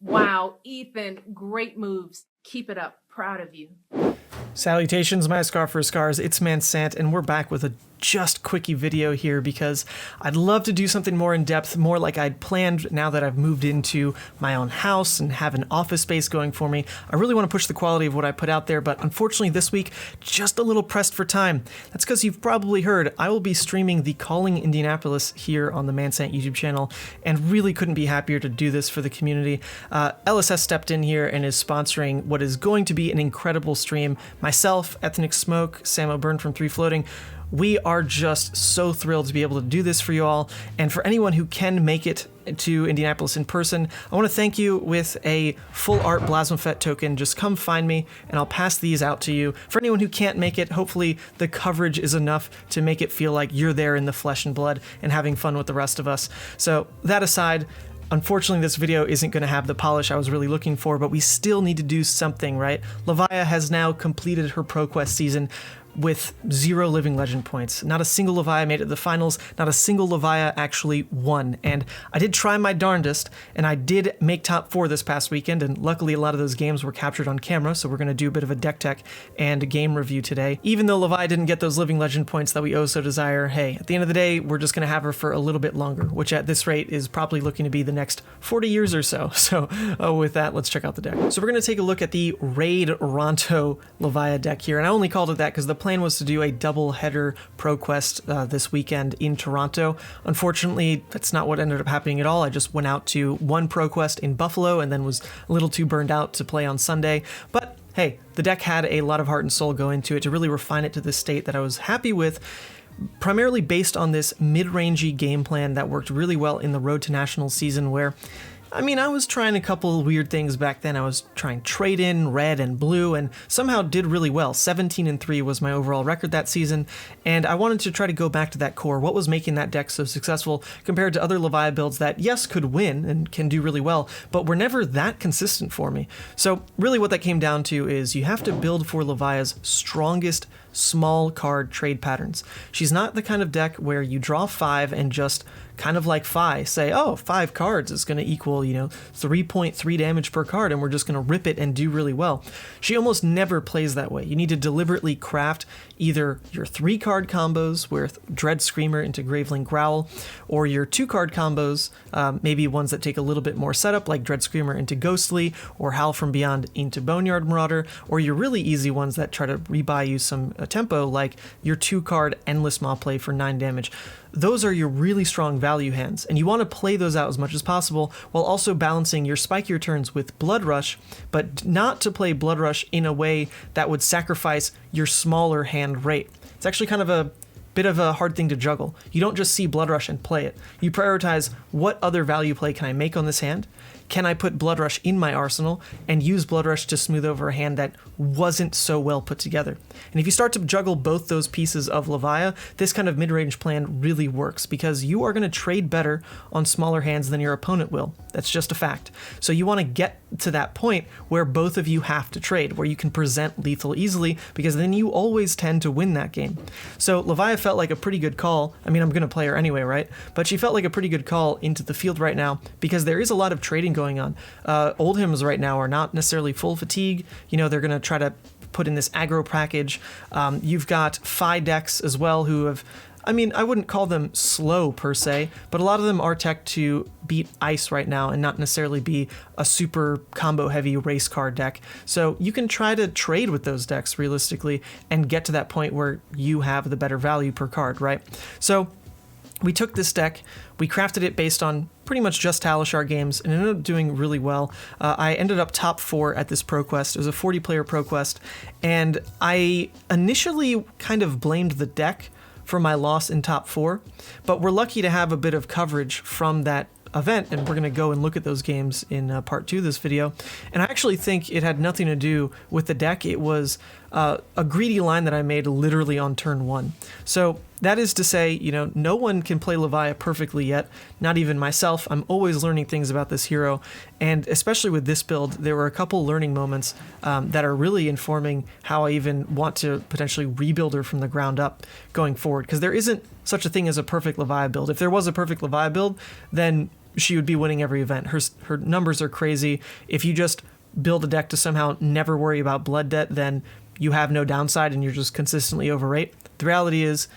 Wow, Ethan, great moves. Keep it up. Proud of you. Salutations, my Scar for Scars, it's Mansant, and we're back with a just quickie video here because I'd love to do something more in depth, more like I'd planned now that I've moved into my own house and have an office space going for me. I really want to push the quality of what I put out there, but unfortunately this week, just a little pressed for time. That's because you've probably heard I will be streaming the Calling Indianapolis here on the Mansant YouTube channel, and really couldn't be happier to do this for the community. LSS stepped in here and is sponsoring what is going to be an incredible stream. Myself, Ethnic Smoke, Sam O'Byrne from 3 Floating, we are just so thrilled to be able to do this for you all. And for anyone who can make it to Indianapolis in person, I want to thank you with a full art Blasphemfett token. Just come find me and I'll pass these out to you. For anyone who can't make it, hopefully the coverage is enough to make it feel like you're there in the flesh and blood and having fun with the rest of us. So that aside, unfortunately, this video isn't going to have the polish I was really looking for, but we still need to do something, right? Levia has now completed her ProQuest season with 0 Living Legend points. Not a single Levia made it to the finals, not a single Levia actually won. And I did try my darndest, and I did make top 4 this past weekend, and luckily a lot of those games were captured on camera, so we're going to do a bit of a deck tech and game review today. Even though Levia didn't get those Living Legend points that we oh so desire, hey, at the end of the day, we're just going to have her for a little bit longer, which at this rate is probably looking to be the next 40 years or so. So with that, let's check out the deck. So we're going to take a look at the Raid Ronto Levia deck here, and I only called it that because the plan was to do a double header ProQuest this weekend in Toronto. Unfortunately, that's not what ended up happening at all. I just went out to one ProQuest in Buffalo and then was a little too burned out to play on Sunday. But hey, the deck had a lot of heart and soul go into it to really refine it to the state that I was happy with, primarily based on this mid-rangey game plan that worked really well in the Road to Nationals season where I was trying a couple of weird things back then. I was trying trade in red and blue and somehow did really well. 17-3 was my overall record that season, and I wanted to try to go back to that core. What was making that deck so successful compared to other Levia builds that, yes, could win and can do really well, but were never that consistent for me. So really what that came down to is you have to build for Levia's strongest small card trade patterns. She's not the kind of deck where you draw 5 and just kind of like Fi say, oh, 5 cards is going to equal, 3.3 damage per card, and we're just going to rip it and do really well. She almost never plays that way. You need to deliberately craft either your 3-card combos with Dread Screamer into Graveling Growl, or your 2-card combos, maybe ones that take a little bit more setup, like Dread Screamer into Ghostly, or Howl from Beyond into Boneyard Marauder, or your really easy ones that try to rebuy you some tempo, like your 2-card Endless Maw play for 9 damage. Those are your really strong value hands, and you want to play those out as much as possible while also balancing your spikier turns with Blood Rush, but not to play Blood Rush in a way that would sacrifice your smaller hand rate. It's actually kind of a bit of a hard thing to juggle. You don't just see Blood Rush and play it. You prioritize what other value play can I make on this hand? Can I put Blood Rush in my arsenal and use Blood Rush to smooth over a hand that wasn't so well put together? And if you start to juggle both those pieces of Levia, this kind of mid-range plan really works because you are going to trade better on smaller hands than your opponent will. That's just a fact. So you want to get to that point where both of you have to trade, where you can present lethal easily, because then you always tend to win that game. So Levia felt like a pretty good call. I'm going to play her anyway, right? But she felt like a pretty good call into the field right now because there is a lot of trading going on. Oldhims right now are not necessarily full fatigue. They're going to try to put in this aggro package. You've got Fi decks as well who have, I wouldn't call them slow per se, but a lot of them are tech to beat ice right now and not necessarily be a super combo heavy race card deck. So you can try to trade with those decks realistically and get to that point where you have the better value per card, right? So we took this deck, we crafted it based on pretty much just Talishar games, and it ended up doing really well. I ended up top 4 at this ProQuest. It was a 40-player ProQuest, and I initially kind of blamed the deck for my loss in top 4, but we're lucky to have a bit of coverage from that event, and we're going to go and look at those games in part 2 of this video. And I actually think it had nothing to do with the deck. It was a greedy line that I made literally on turn 1. So that is to say, no one can play Levia perfectly yet, not even myself. I'm always learning things about this hero, and especially with this build, there were a couple learning moments that are really informing how I even want to potentially rebuild her from the ground up going forward, because there isn't such a thing as a perfect Levia build. If there was a perfect Levia build, then she would be winning every event. Her numbers are crazy. If you just build a deck to somehow never worry about blood debt, then you have no downside and you're just consistently overrate. The reality is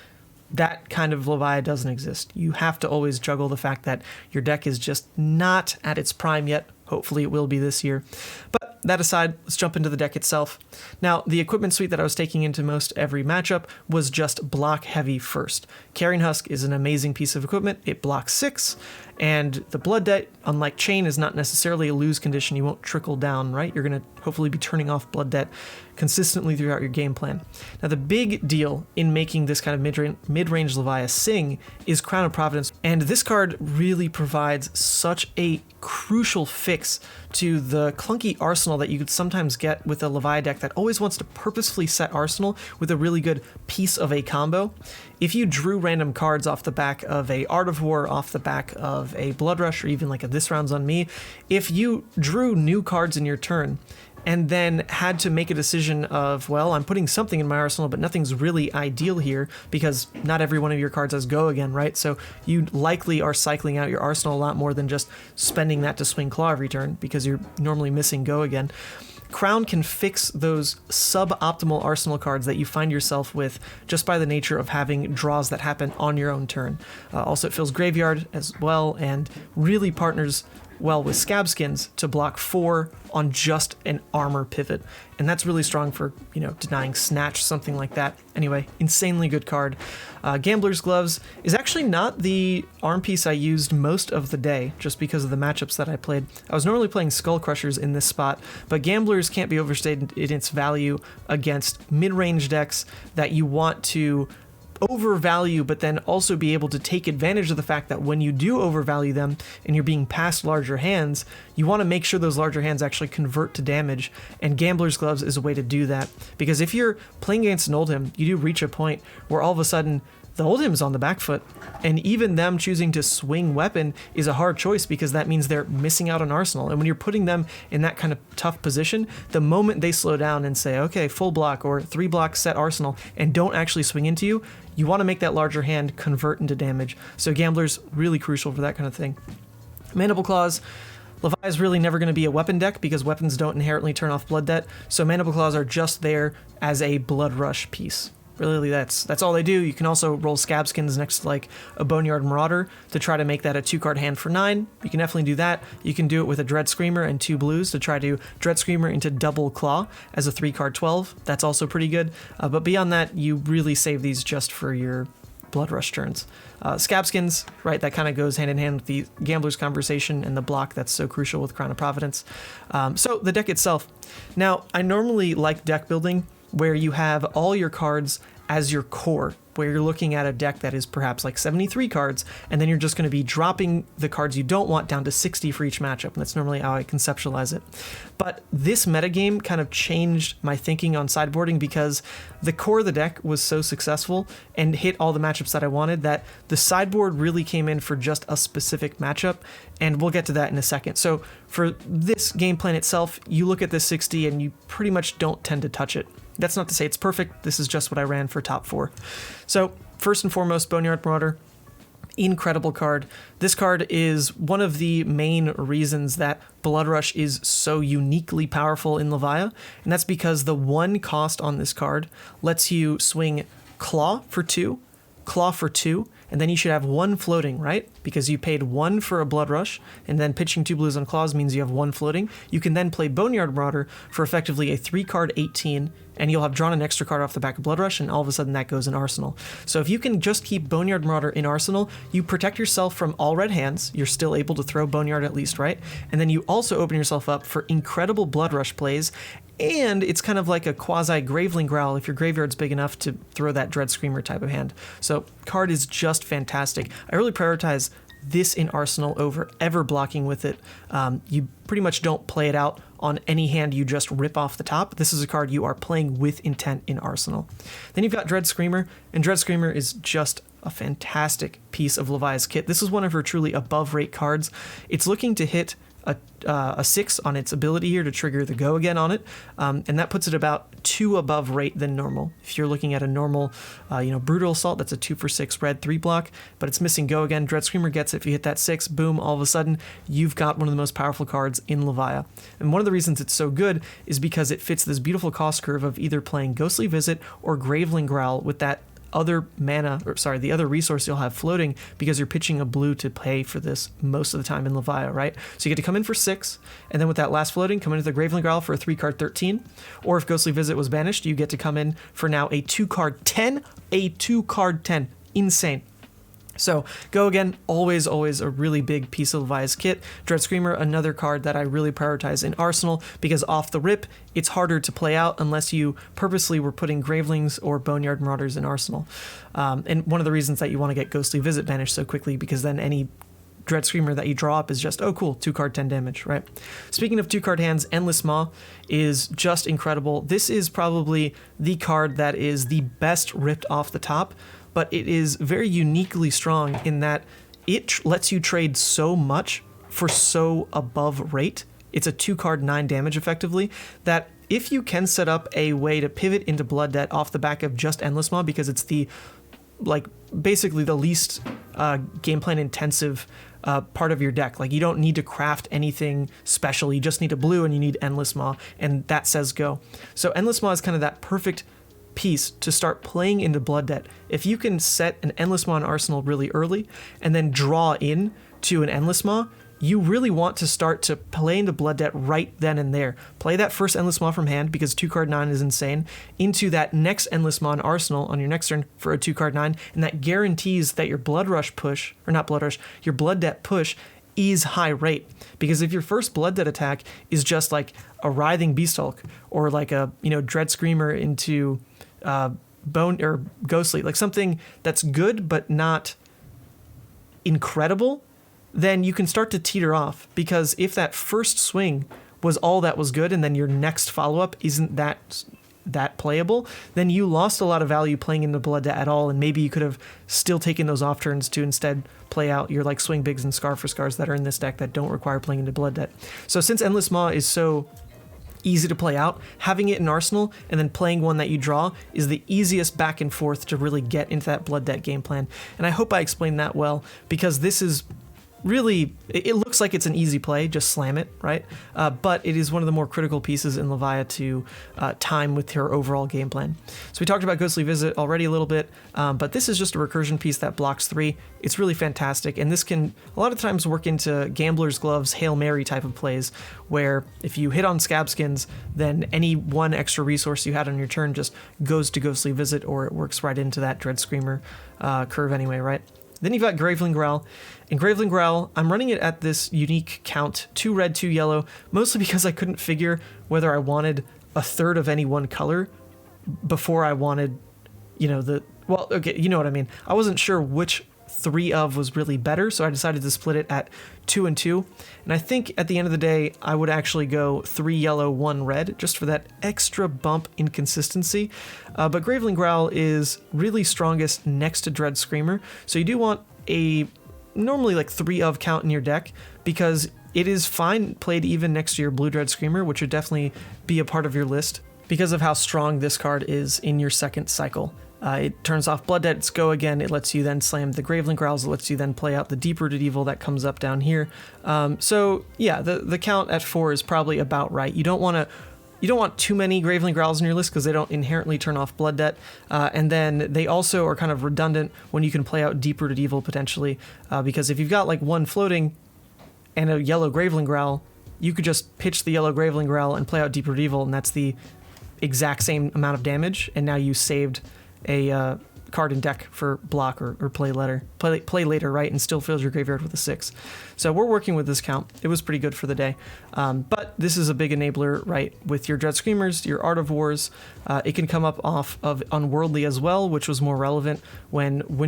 that kind of Levia doesn't exist. You have to always juggle the fact that your deck is just not at its prime yet. Hopefully it will be this year. But that aside, let's jump into the deck itself. Now, the equipment suite that I was taking into most every matchup was just block heavy first. Carrion Husk is an amazing piece of equipment. It blocks 6, and the blood debt, unlike Chain, is not necessarily a lose condition. You won't trickle down, right? You're going to hopefully be turning off blood debt consistently throughout your game plan. Now, the big deal in making this kind of mid-range Levia sing is Crown of Providence, and this card really provides such a crucial fix to the clunky arsenal that you could sometimes get with a Levia deck that always wants to purposefully set arsenal with a really good piece of a combo. If you drew random cards off the back of a Art of War, off the back of a Blood Rush, or even like a This Round's on Me, if you drew new cards in your turn and then had to make a decision of, well, I'm putting something in my arsenal, but nothing's really ideal here because not every one of your cards has Go again, right? So you likely are cycling out your arsenal a lot more than just spending that to swing Claw every turn because you're normally missing Go again. Crown can fix those suboptimal arsenal cards that you find yourself with just by the nature of having draws that happen on your own turn. Also, it fills Graveyard as well and really partners well with Scab Skins to block 4 on just an armor pivot. And that's really strong for, denying Snatch, something like that. Anyway, insanely good card. Gambler's Gloves is actually not the arm piece I used most of the day, just because of the matchups that I played. I was normally playing Skull Crushers in this spot, but Gamblers can't be overstated in its value against mid-range decks that you want to overvalue, but then also be able to take advantage of the fact that when you do overvalue them and you're being passed larger hands, you want to make sure those larger hands actually convert to damage, and Gambler's Gloves is a way to do that. Because if you're playing against an Oldhim, you do reach a point where all of a sudden the Oldhim's on the back foot, and even them choosing to swing weapon is a hard choice because that means they're missing out on arsenal. And when you're putting them in that kind of tough position, the moment they slow down and say, okay, full block or 3 blocks set arsenal, and don't actually swing into you, you want to make that larger hand convert into damage. So Gambler's really crucial for that kind of thing. Mandible Claws. Levia is really never going to be a weapon deck because weapons don't inherently turn off blood debt, so Mandible Claws are just there as a blood rush piece. Really, that's all they do. You can also roll Scab Skins next to like a Boneyard Marauder to try to make that a 2-card hand for 9. You can definitely do that. You can do it with a Dread Screamer and 2 blues to try to Dread Screamer into double Claw as a 3-card 12. That's also pretty good. But beyond that, you really save these just for your Blood Rush turns. Scab Skins, right, that kind of goes hand in hand with the Gambler's Conversation and the block that's so crucial with Crown of Providence. So the deck itself. Now, I normally like deck building where you have all your cards as your core, where you're looking at a deck that is perhaps like 73 cards, and then you're just going to be dropping the cards you don't want down to 60 for each matchup, and that's normally how I conceptualize it. But this metagame kind of changed my thinking on sideboarding because the core of the deck was so successful and hit all the matchups that I wanted that the sideboard really came in for just a specific matchup, and we'll get to that in a second. So for this game plan itself, you look at this 60 and you pretty much don't tend to touch it. That's not to say it's perfect. This is just what I ran for top 4. So first and foremost, Boneyard Marauder. Incredible card. This card is one of the main reasons that Blood Rush is so uniquely powerful in Levia, and that's because the 1 cost on this card lets you swing Claw for 2, Claw for 2, and then you should have 1 floating, right? Because you paid 1 for a Blood Rush, and then pitching 2 blues on Claws means you have 1 floating. You can then play Boneyard Marauder for effectively a 3-card 18, and you'll have drawn an extra card off the back of Blood Rush, and all of a sudden that goes in Arsenal. So if you can just keep Boneyard Marauder in Arsenal, you protect yourself from all red hands. You're still able to throw Boneyard at least, right? And then you also open yourself up for incredible Blood Rush plays, and it's kind of like a quasi-Graveling Growl if your graveyard's big enough to throw that Dread Screamer type of hand. So card is just fantastic. I really prioritize this in Arsenal over ever blocking with it. You pretty much don't play it out on any hand you just rip off the top. This is a card you are playing with intent in Arsenal. Then you've got Dread Screamer, and Dread Screamer is just a fantastic piece of Levia's kit. This is one of her truly above-rate cards. It's looking to hit a 6 on its ability here to trigger the go again on it, and that puts it about 2 above rate than normal. If you're looking at a normal, Brutal Assault, that's a 2 for 6 red 3 block, but it's missing go again. Dread Screamer gets it. If you hit that 6, boom, all of a sudden you've got one of the most powerful cards in Levia. And one of the reasons it's so good is because it fits this beautiful cost curve of either playing Ghostly Visit or Graveling Growl with that other the other resource you'll have floating, because you're pitching a blue to pay for this most of the time in Levia, right? So you get to come in for 6, and then with that last floating, come into the Graveling Growl for a 3-card 13, or if Ghostly Visit was banished, you get to come in for now a 2-card 10, insane. So go again, always a really big piece of Levia's kit. Dread Screamer, another card that I really prioritize in Arsenal, because off the rip, it's harder to play out unless you purposely were putting Gravelings or Boneyard Marauders in Arsenal. And one of the reasons that you want to get Ghostly Visit banished so quickly, because then any Dread Screamer that you draw up is just, oh cool, 2-card 10 damage, right? Speaking of 2-card hands, Endless Maw is just incredible. This is probably the card that is the best ripped off the top, but it is very uniquely strong in that it lets you trade so much for so above rate. It's a 2-card 9 damage effectively, that if you can set up a way to pivot into Blood Debt off the back of just Endless Maw, because it's the, basically the least game plan intensive part of your deck. Like, you don't need to craft anything special, you just need a blue and you need Endless Maw, and that says go. So Endless Maw is kind of that perfect piece to start playing into Blood Debt. If you can set an Endless Maw in Arsenal really early and then draw in to an Endless Maw, you really want to start to play into Blood Debt right then and there. Play that first Endless Maw from hand, because 2-card 9 is insane, into that next Endless Maw in Arsenal on your next turn for a 2-card 9, and that guarantees that your Blood Rush push, or not Blood Rush, your Blood Debt push is high rate. Because if your first Blood Debt attack is just like a Writhing Beast Hulk, or like a Dread Screamer into Bone or Ghostly, like something that's good but not incredible, then you can start to teeter off. Because if that first swing was all that was good, and then your next follow-up isn't that playable, then you lost a lot of value playing into Blood Debt at all, and maybe you could have still taken those off turns to instead play out your like Swing Bigs and Scar for Scars that are in this deck that don't require playing into Blood Debt. So since Endless Maw is so easy to play out, having it in Arsenal and then playing one that you draw is the easiest back and forth to really get into that Blood Debt game plan. And I hope I explained that well, because this is really, it looks like it's an easy play, just slam it, right? But it is one of the more critical pieces in Levia to time with her overall game plan. So we talked about Ghostly Visit already a little bit, but this is just a recursion piece that blocks 3. It's really fantastic, and this can a lot of times work into Gambler's Gloves, Hail Mary type of plays, where if you hit on Scab Skins, then any one extra resource you had on your turn just goes to Ghostly Visit, or it works right into that Dread Screamer curve anyway, right? Then you've got Graveling Growl. In Graveling Growl, I'm running it at this unique count, 2 red, 2 yellow, mostly because I couldn't figure whether I wanted a third of any one color before I wanted, you know what I mean. I wasn't sure which 3 of was really better, so I decided to split it at 2 and 2. And I think at the end of the day, I would actually go 3 yellow, 1 red, just for that extra bump in consistency. But Graveling Growl is really strongest next to Dread Screamer, so you do want a normally like 3 of count in your deck, because it is fine played even next to your blue Dread Screamer, which would definitely be a part of your list because of how strong this card is in your second cycle. It turns off Blood Debt, it's go again, it lets you then slam the Graveling Growls, it lets you then play out the Deep-Rooted Evil that comes up down here. So yeah, the count at 4 is probably about right. You don't want too many Graveling Growls in your list because they don't inherently turn off Blood Debt, and then they also are kind of redundant when you can play out Deep-Rooted Evil potentially, because if you've got like 1 floating and a yellow Graveling Growl, you could just pitch the yellow Graveling Growl and play out Deep-Rooted Evil, and that's the exact same amount of damage, and now you saved a card in deck for block or play later, right, and still fills your graveyard with a 6. So we're working with this count. It was pretty good for the day, but this is a big enabler, right, with your Dread Screamers, your Art of Wars. It can come up off of Unworldly as well, which was more relevant when when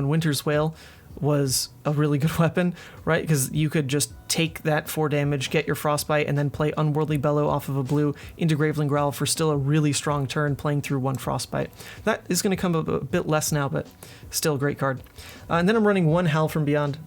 Winter's Wail was a really good weapon, right? Because you could just take that 4 damage, get your Frostbite, and then play Unworldly Bellow off of a blue into Graveling Growl for still a really strong turn playing through 1 Frostbite. That is going to come a bit less now, but still a great card. And then I'm running 1 Howl from Beyond.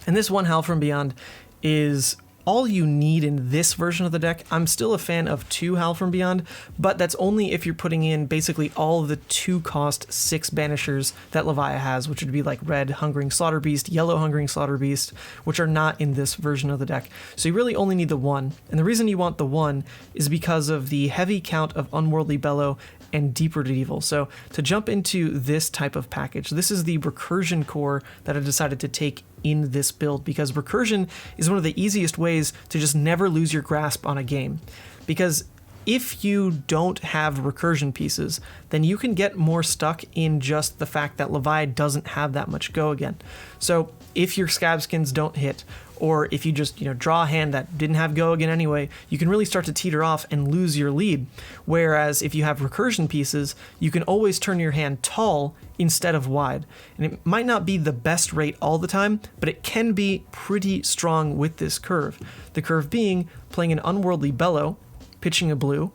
And this one Howl from Beyond is all you need in this version of the deck. I'm still a fan of 2 Howl from Beyond, but that's only if you're putting in basically all of the 2-cost 6 banishers that Levia has, which would be like red Hungering Slaughter Beast, yellow Hungering Slaughter Beast, which are not in this version of the deck. So you really only need the 1. And the reason you want the 1 is because of the heavy count of Unworldly Bellow and Deep-Rooted Evil. So to jump into this type of package, this is the recursion core that I decided to take in this build, because recursion is one of the easiest ways to just never lose your grasp on a game. Because if you don't have recursion pieces, then you can get more stuck in just the fact that Levia doesn't have that much go again. So if your scab skins don't hit, or if you just draw a hand that didn't have go again anyway, you can really start to teeter off and lose your lead. Whereas if you have recursion pieces, you can always turn your hand tall instead of wide. And it might not be the best rate all the time, but it can be pretty strong with this curve. The curve being playing an Unworldly Bellow, pitching a blue,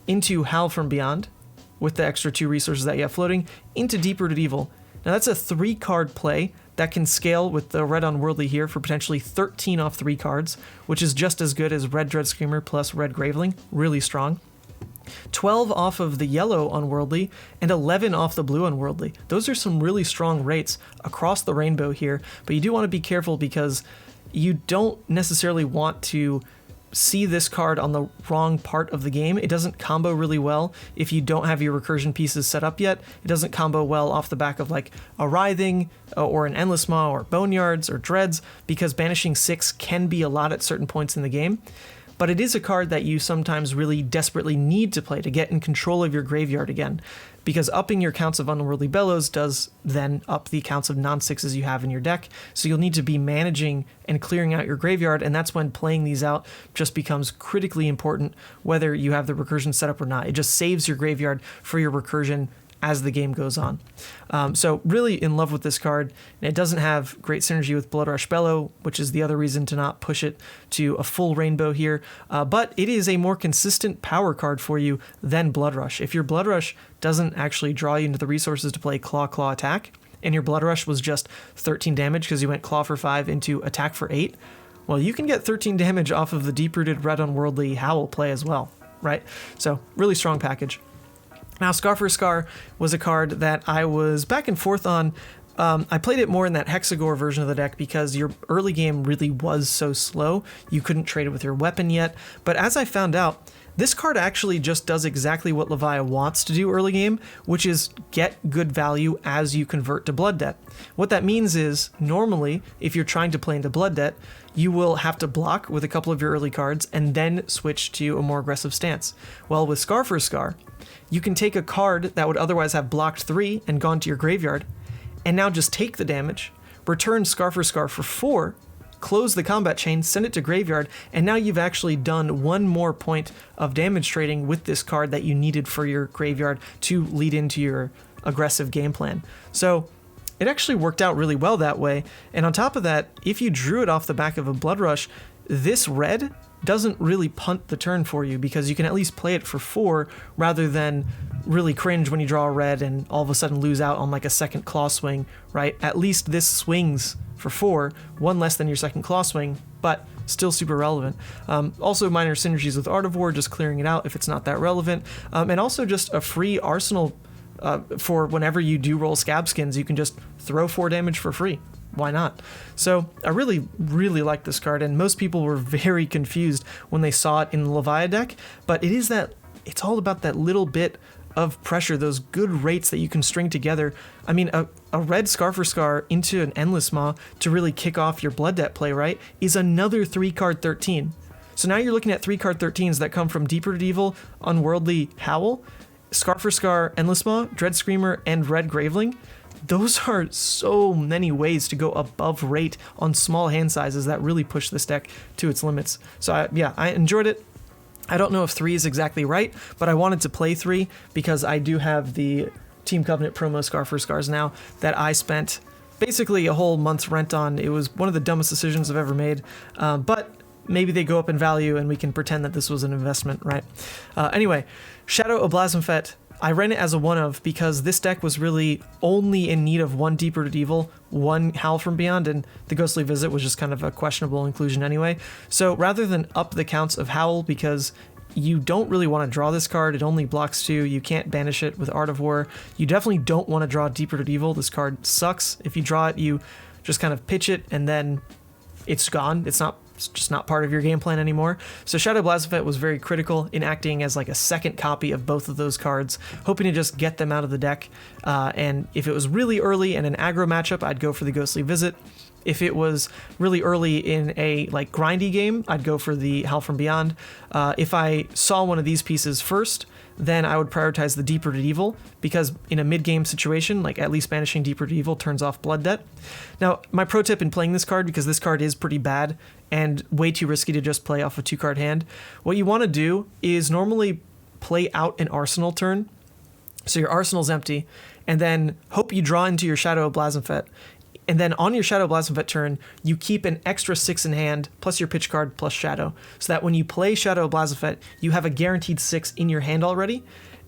into Howl from Beyond, with the extra 2 resources that you have floating, into Deep-Rooted Evil. Now that's a 3-card play that can scale with the red Unworldly here for potentially 13 off 3 cards, which is just as good as red Dread Screamer plus red Graveling, really strong. 12 off of the yellow Unworldly, and 11 off the blue Unworldly. Those are some really strong rates across the rainbow here, but you do want to be careful because you don't necessarily want to see this card on the wrong part of the game. It doesn't combo really well if you don't have your recursion pieces set up yet. It doesn't combo well off the back of like a Writhing or an Endless Maw or Boneyards or Dreads, because banishing 6 can be a lot at certain points in the game. But it is a card that you sometimes really desperately need to play to get in control of your graveyard again, because upping your counts of Unworldly Bellows does then up the counts of non-6s you have in your deck, so you'll need to be managing and clearing out your graveyard, and that's when playing these out just becomes critically important, whether you have the recursion set up or not. It just saves your graveyard for your recursion as the game goes on. So really in love with this card. And it doesn't have great synergy with Bloodrush Bellow, which is the other reason to not push it to a full rainbow here, but it is a more consistent power card for you than Bloodrush. If your Bloodrush doesn't actually draw you into the resources to play Claw Claw Attack, and your Bloodrush was just 13 damage because you went Claw for 5 into Attack for 8, well, you can get 13 damage off of the Deep-Rooted Red Unworldly Howl play as well, right? So really strong package. Now, Scar for Scar was a card that I was back and forth on. I played it more in that Hexagore version of the deck because your early game really was so slow. You couldn't trade it with your weapon yet. But as I found out, this card actually just does exactly what Levia wants to do early game, which is get good value as you convert to Blood Debt. What that means is, normally, if you're trying to play into Blood Debt, you will have to block with a couple of your early cards and then switch to a more aggressive stance. Well, with Scar for Scar, you can take a card that would otherwise have blocked 3 and gone to your graveyard, and now just take the damage, return Scar for 4, close the combat chain, send it to graveyard, and now you've actually done 1 more point of damage trading with this card that you needed for your graveyard to lead into your aggressive game plan. So it actually worked out really well that way, and on top of that, if you drew it off the back of a Blood Rush, this red doesn't really punt the turn for you because you can at least play it for 4 rather than really cringe when you draw a red and all of a sudden lose out on like a second claw swing, right? At least this swings for 4, 1 less than your second claw swing, but still super relevant. Also minor synergies with Art of War, just clearing it out if it's not that relevant. And also just a free arsenal for whenever you do roll scab skins, you can just throw 4 damage for free. Why not? So I really, really like this card, and most people were very confused when they saw it in the Levia deck, but it's all about that little bit of pressure, those good rates that you can string together. I mean, a red Scar for Scar into an Endless Maw to really kick off your Blood Debt play, right, is another 3-card 13. So now you're looking at 3-card 13s that come from Deep-Rooted Evil, Unworldly Howl, Scar for Scar, Endless Maw, Dread Screamer, and Red Graveling. Those are so many ways to go above rate on small hand sizes that really push this deck to its limits. So I enjoyed it. I don't know if 3 is exactly right, but I wanted to play 3 because I do have the Team Covenant promo Scar for Scars now that I spent basically a whole month's rent on. It was one of the dumbest decisions I've ever made, but maybe they go up in value and we can pretend that this was an investment, right? Anyway, Shadow of Blasphemfet I ran it as a one of because this deck was really only in need of one Deep-Rooted Evil, one Howl from Beyond, and the Ghostly Visit was just kind of a questionable inclusion anyway. So rather than up the counts of Howl, because you don't really want to draw this card, it only blocks 2, you can't banish it with Art of War, you definitely don't want to draw Deep-Rooted Evil, this card sucks. If you draw it, you just kind of pitch it and then it's gone. It's just not part of your game plan anymore. So Shadow Blazophet was very critical in acting as like a second copy of both of those cards, hoping to just get them out of the deck. And if it was really early in an aggro matchup, I'd go for the Ghostly Visit. If it was really early in a like grindy game, I'd go for the Howl from Beyond. If I saw one of these pieces first, then I would prioritize the Deep-Rooted Evil, because in a mid-game situation, like at least banishing Deep-Rooted Evil turns off Blood Debt. Now, my pro tip in playing this card, because this card is pretty bad and way too risky to just play off a 2-card hand, what you want to do is normally play out an Arsenal turn, so your Arsenal's empty, and then hope you draw into your Shadow Blazophet. And then on your Shadow Blazophet turn, you keep an extra 6 in hand, plus your pitch card, plus Shadow. So that when you play Shadow Blazophet, you have a guaranteed 6 in your hand already,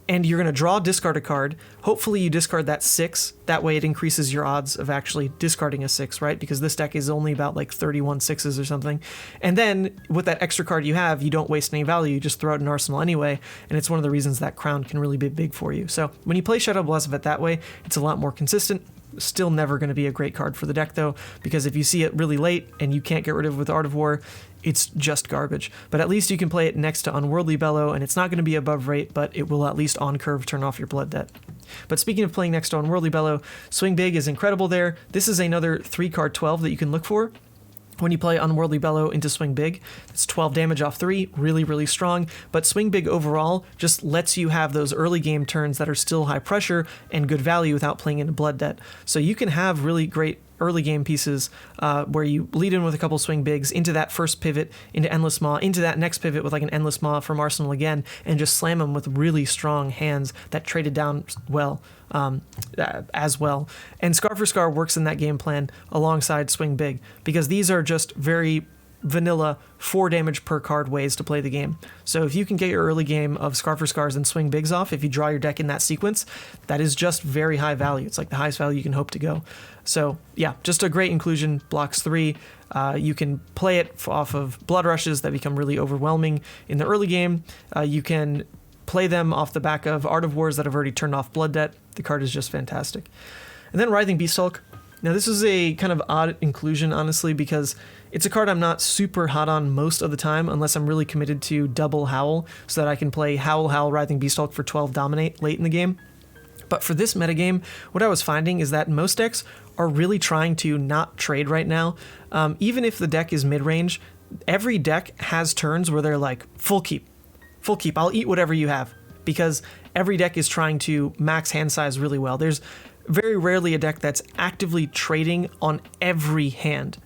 and you're going to draw, discard a card. Hopefully you discard that 6, that way it increases your odds of actually discarding a 6, right? Because this deck is only about like 31 6s or something. And then with that extra card you have, you don't waste any value, you just throw it in Arsenal anyway, and it's one of the reasons that Crown can really be big for you. So when you play Shadow Blazophet that way, it's a lot more consistent. Still never going to be a great card for the deck though, because if you see it really late and you can't get rid of it with Art of War, it's just garbage. But at least you can play it next to Unworldly Bellow, and it's not going to be above rate, but it will at least on curve turn off your Blood Debt. But speaking of playing next to Unworldly Bellow, Swing Big is incredible there. This is another 3-card 12 that you can look for. When you play Unworldly Bellow into Swing Big, it's 12 damage off 3, really, really strong, but Swing Big overall just lets you have those early game turns that are still high pressure and good value without playing into Blood Debt. So you can have really great early game pieces where you lead in with a couple Swing Bigs into that first pivot, into Endless Maw, into that next pivot with like an Endless Maw from Arsenal again, and just slam them with really strong hands that traded down well. As well. And Scar for Scar works in that game plan alongside Swing Big, because these are just very vanilla 4 damage per card ways to play the game. So if you can get your early game of Scar for Scars and Swing Bigs off, if you draw your deck in that sequence, that is just very high value. It's like the highest value you can hope to go. So yeah, just a great inclusion, blocks 3. You can play it off of Blood Rushes that become really overwhelming in the early game. You can play them off the back of Art of Wars that have already turned off Blood Debt. The card is just fantastic. And then Writhing Beast Hulk. Now this is a kind of odd inclusion, honestly, because it's a card I'm not super hot on most of the time unless I'm really committed to double Howl, so that I can play Howl, Writhing Beast Hulk for 12 Dominate late in the game. But for this metagame, what I was finding is that most decks are really trying to not trade right now. Even if the deck is mid-range, every deck has turns where they're like, full keep, I'll eat whatever you have, because every deck is trying to max hand size really well. There's very rarely a deck that's actively trading on every hand.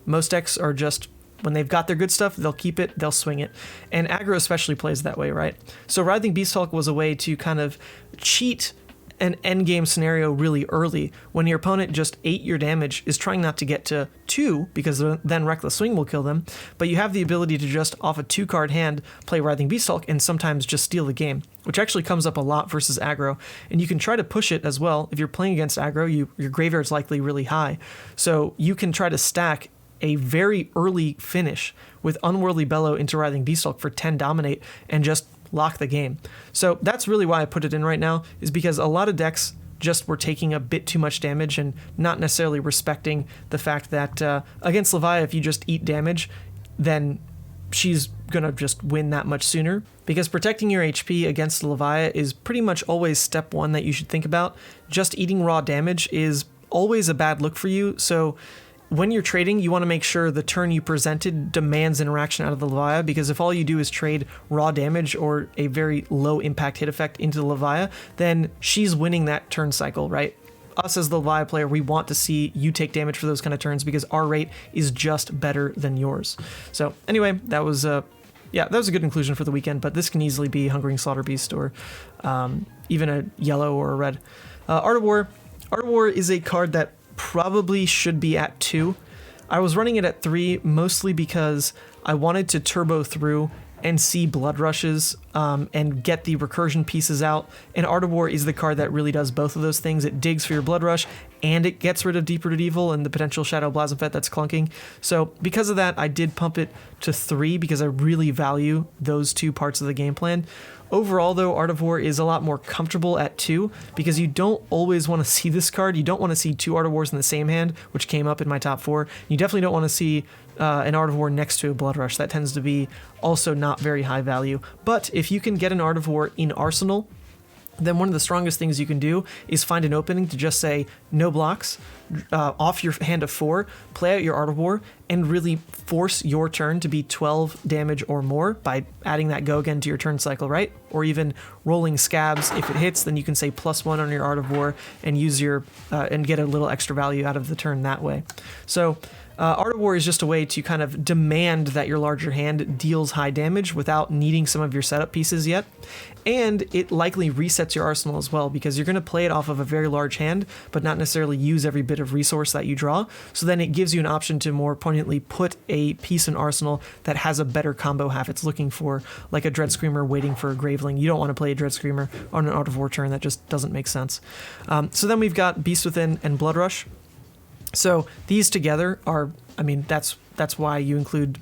Most decks are just, when they've got their good stuff, they'll keep it, they'll swing it. And aggro especially plays that way, right? So Writhing Beast Hulk was a way to kind of cheat an endgame scenario really early, when your opponent just ate your damage, is trying not to get to 2, because then Reckless Swing will kill them, but you have the ability to just off a 2-card hand play Writhing Beast Hulk and sometimes just steal the game, which actually comes up a lot versus aggro. And you can try to push it as well. If you're playing against aggro, your graveyard's likely really high, so you can try to stack a very early finish with Unworldly Bellow into Writhing Beast Hulk for 10 Dominate and just lock the game. So that's really why I put it in right now, is because a lot of decks just were taking a bit too much damage and not necessarily respecting the fact that against Levia, if you just eat damage, then she's gonna just win that much sooner. Because protecting your HP against Levia is pretty much always step 1 that you should think about. Just eating raw damage is always a bad look for you, so when you're trading, you want to make sure the turn you presented demands interaction out of the Levia, because if all you do is trade raw damage or a very low impact hit effect into the Levia, then she's winning that turn cycle, right? Us as the Levia player, we want to see you take damage for those kind of turns, because our rate is just better than yours. So anyway, that was a good inclusion for the weekend, but this can easily be Hungering Slaughter Beast or even a yellow or a red. Art of War. Art of War is a card that probably should be at 2. I was running it at 3 mostly because I wanted to turbo through and see blood rushes and get the recursion pieces out. And Art of War is the card that really does both of those things. It digs for your blood rush and it gets rid of Deep Rooted Evil and the potential Shadow Blasphemous that's clunking. So because of that, I did pump it to 3 because I really value those two parts of the game plan. Overall, though, Art of War is a lot more comfortable at 2 because you don't always want to see this card. You don't want to see 2 Art of Wars in the same hand, which came up in my top 4. You definitely don't want to see an Art of War next to a Blood Rush. That tends to be also not very high value. But if you can get an Art of War in Arsenal, then one of the strongest things you can do is find an opening to just say no blocks, off your hand of 4, play out your Art of War, and really force your turn to be 12 damage or more by adding that go again to your turn cycle, right? Or even rolling scabs. If it hits, then you can say +1 on your Art of War and use your and get a little extra value out of the turn that way. So Art of War is just a way to kind of demand that your larger hand deals high damage without needing some of your setup pieces yet. And it likely resets your arsenal as well because you're going to play it off of a very large hand, but not necessarily use every bit of resource that you draw. So then it gives you an option to more poignantly put a piece in arsenal that has a better combo half it's looking for, like a Dread Screamer waiting for a Graveling. You don't want to play a Dread Screamer on an Art of War turn. That just doesn't make sense. So then we've got Beast Within and Blood Rush. So these together are, I mean, that's why you include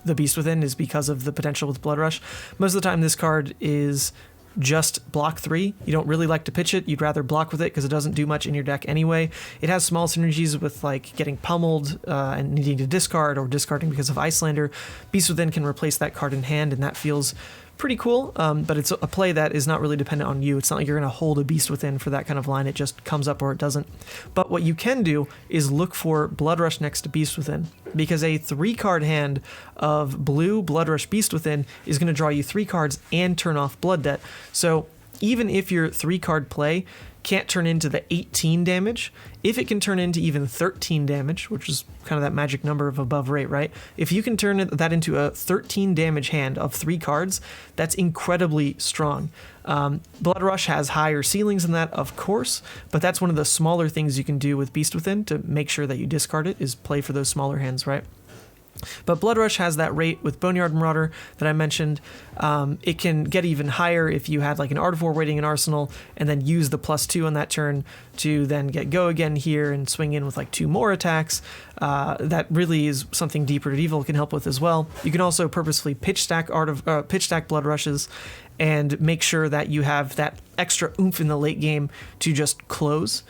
the Beast Within, is because of the potential with Blood Rush. Most of the time this card is just block 3. You don't really like to pitch it. You'd rather block with it because it doesn't do much in your deck anyway. It has small synergies with like getting pummeled and needing to discard or discarding because of Icelander. Beast Within can replace that card in hand, and that feels pretty cool, but it's a play that is not really dependent on you. It's not like you're going to hold a Beast Within for that kind of line. It just comes up or it doesn't. But what you can do is look for Blood Rush next to Beast Within, because a 3-card hand of blue Blood Rush Beast Within is going to draw you 3 cards and turn off Blood Debt. So even if your 3-card play can't turn into the 18 damage, if it can turn into even 13 damage, which is kind of that magic number of above rate, right? If you can turn that into a 13 damage hand of 3 cards, that's incredibly strong. Blood Rush has higher ceilings than that, of course, but that's one of the smaller things you can do with Beast Within to make sure that you discard it, is play for those smaller hands, right? But Blood Rush has that rate with Boneyard Marauder that I mentioned. It can get even higher if you had like an Art of War waiting in Arsenal and then use the +2 on that turn to then get go again here and swing in with like 2 more attacks. That really is something Deep Rooted Evil can help with as well. You can also purposefully pitch stack Blood Rushes and make sure that you have that extra oomph in the late game to just close,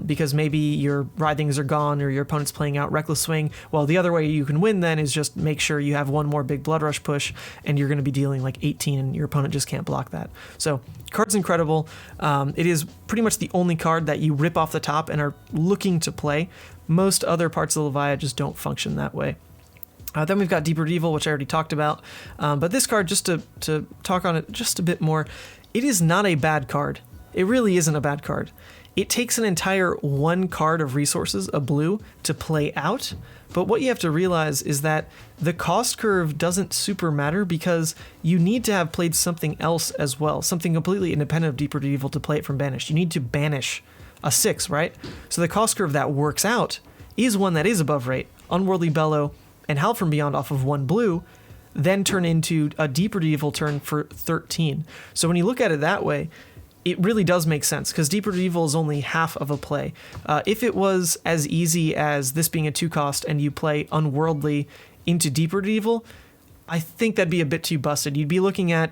because maybe your Writhings are gone or your opponent's playing out Reckless Swing. Well, the other way you can win then is just make sure you have one more big Blood Rush push and you're going to be dealing like 18 and your opponent just can't block that. So card's incredible. It is pretty much the only card that you rip off the top and are looking to play. Most other parts of Levia just don't function that way. Then we've got Deep Rooted Evil, which I already talked about. But this card, just to talk on it just a bit more, it is not a bad card. It really isn't a bad card. It takes an entire 1 card of resources, a blue, to play out. But what you have to realize is that the cost curve doesn't super matter because you need to have played something else as well, something completely independent of Deep Rooted Evil to play it from Banished. You need to banish a 6, right? So the cost curve that works out is one that is above rate. Unworldly Bellow and Howl from Beyond off of 1 blue, then turn into a Deep Rooted Evil turn for 13. So when you look at it that way, it really does make sense, because Deep Rooted Evil is only half of a play. If it was as easy as this being a 2-cost and you play Unworldly into Deep Rooted Evil, I think that'd be a bit too busted. You'd be looking at,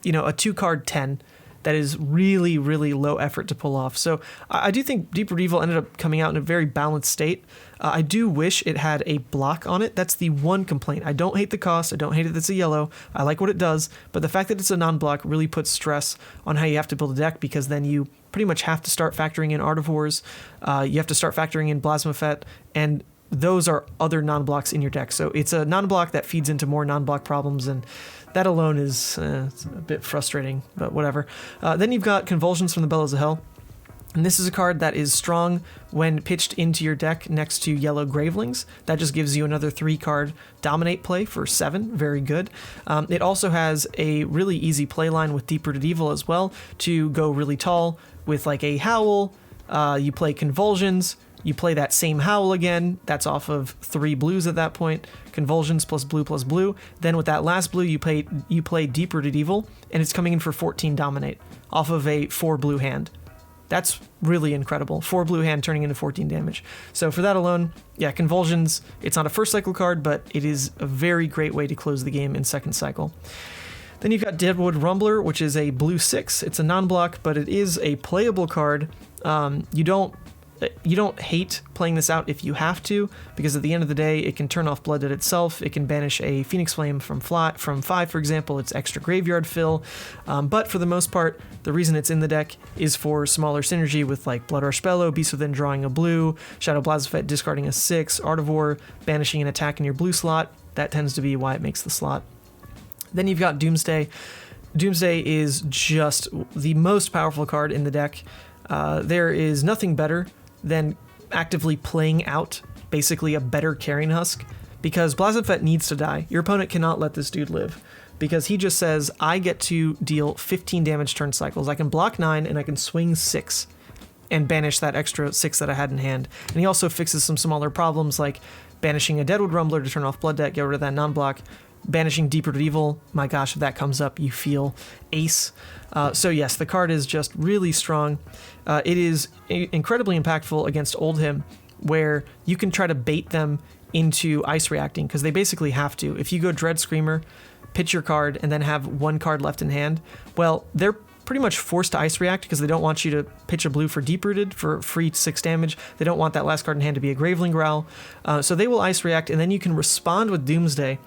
a 2-card 10 that is really, really low effort to pull off. So I do think Deep Rooted Evil ended up coming out in a very balanced state. I do wish it had a block on it. That's the one complaint. I don't hate the cost. I don't hate it. It's a yellow. I like what it does. But the fact that it's a non-block really puts stress on how you have to build a deck, because then you pretty much have to start factoring in Art of Wars. You have to start factoring in Blasphemous, and those are other non-blocks in your deck. So it's a non-block that feeds into more non-block problems, and that alone is it's a bit frustrating, but whatever. Then you've got Convulsions from the Bellows of Hell. And this is a card that is strong when pitched into your deck next to yellow Gravelings. That just gives you another 3-card Dominate play for 7. Very good. It also has a really easy play line with Deep Rooted Evil as well to go really tall with like a Howl. You play Convulsions. you play that same Howl again. That's off of 3 blues at that point. Convulsions plus blue. Then with that last blue, you play Deep-Rooted Evil, and it's coming in for 14 Dominate off of a 4 blue hand. That's really incredible. 4 blue hand turning into 14 damage. So for that alone, yeah, Convulsions, it's not a first cycle card, but it is a very great way to close the game in second cycle. Then you've got Deadwood Rumbler, which is a blue 6. It's a non-block, but it is a playable card. You don't hate playing this out if you have to, because at the end of the day, it can turn off Blood Debt itself. It can banish a Phoenix Flame from 5, for example. It's extra graveyard fill. But for the most part, the reason it's in the deck is for smaller synergy with like Blood Rush Bellow, Beast Within drawing a blue, Shadow Blazophet discarding a 6, Artivore banishing an attack in your blue slot. That tends to be why it makes the slot. Then you've got Doomsday. Doomsday is just the most powerful card in the deck. There is nothing better than actively playing out basically a better Carrion Husk, because Blazophet needs to die. Your opponent cannot let this dude live, because he just says, I get to deal 15 damage turn cycles. I can block 9 and I can swing 6 and banish that extra 6 that I had in hand. And he also fixes some smaller problems like banishing a Deadwood Rumbler to turn off Blood Debt, get rid of that non-block. Banishing Deep-Rooted Evil, my gosh, if that comes up, you feel ace. So yes, the card is just really strong. It is incredibly impactful against Oldhim, where you can try to bait them into ice reacting, because they basically have to. If you go Dread Screamer, pitch your card, and then have 1 card left in hand, well, they're pretty much forced to ice react because they don't want you to pitch a blue for Deep-Rooted for free 6 damage. They don't want that last card in hand to be a Graveling Growl. So they will ice react, and then you can respond with Doomsday,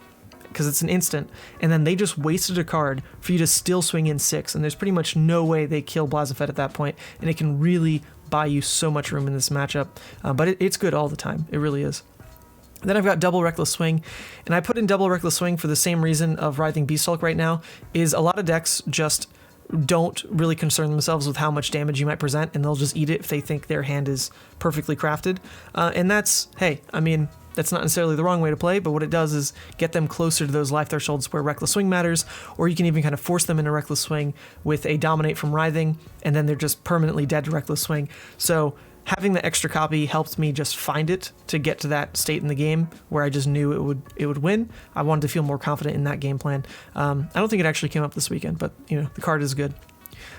because it's an instant, and then they just wasted a card for you to still swing in 6, and there's pretty much no way they kill Blazophet at that point, and it can really buy you so much room in this matchup. But it's good all the time. It really is. Then I've got Double Reckless Swing, and I put in Double Reckless Swing for the same reason of Writhing Beastalk right now, is a lot of decks just don't really concern themselves with how much damage you might present, and they'll just eat it if they think their hand is perfectly crafted. And that's, hey, I mean, that's not necessarily the wrong way to play, but what it does is get them closer to those life thresholds where Reckless Swing matters, or you can even kind of force them into Reckless Swing with a Dominate from Writhing, and then they're just permanently dead to Reckless Swing. So having the extra copy helped me just find it to get to that state in the game where I just knew it would win. I wanted to feel more confident in that game plan. I don't think it actually came up this weekend, but you know, the card is good.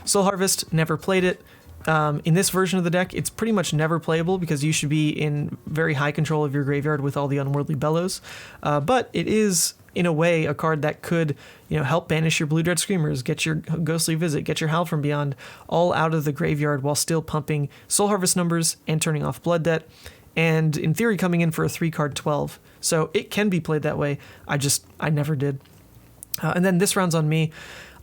Soul Harvest, never played it. In this version of the deck, it's pretty much never playable because you should be in very high control of your graveyard with all the Unworldly Bellows. But it is, in a way, a card that could, help banish your Blue Dread Screamers, get your Ghostly Visit, get your Howl from Beyond, all out of the graveyard while still pumping Soul Harvest numbers and turning off Blood Debt, and in theory coming in for a 3-card 12. So it can be played that way. I never did. And then this round's on me.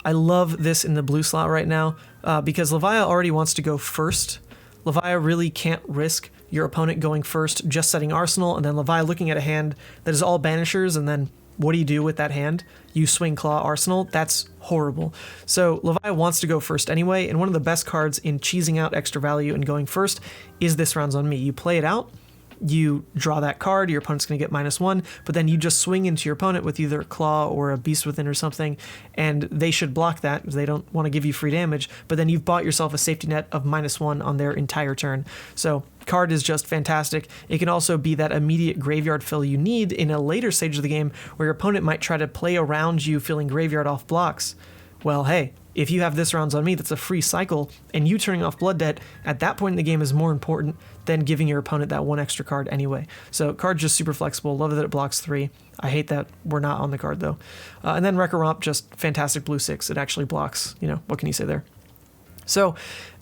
I love this in the blue slot right now because Levia already wants to go first. Levia really can't risk your opponent going first, just setting Arsenal, and then Levia looking at a hand that is all Banishers, and then what do you do with that hand? You swing Claw Arsenal? That's horrible. So Levia wants to go first anyway, and one of the best cards in cheesing out extra value and going first is this round's on me. You play it out, you draw that card, your opponent's going to get -1, but then you just swing into your opponent with either a Claw or a Beast Within or something, and they should block that because they don't want to give you free damage, but then you've bought yourself a safety net of -1 on their entire turn. So card is just fantastic. It can also be that immediate graveyard fill you need in a later stage of the game where your opponent might try to play around you filling graveyard off blocks. Well, hey, if you have this rounds on me, that's a free cycle, and you turning off Blood Debt at that point in the game is more important than giving your opponent that 1 extra card anyway. So card's just super flexible. Love that it blocks 3. I hate that we're not on the card though. And then Wrecker Romp, just fantastic blue 6. It actually blocks, what can you say there? So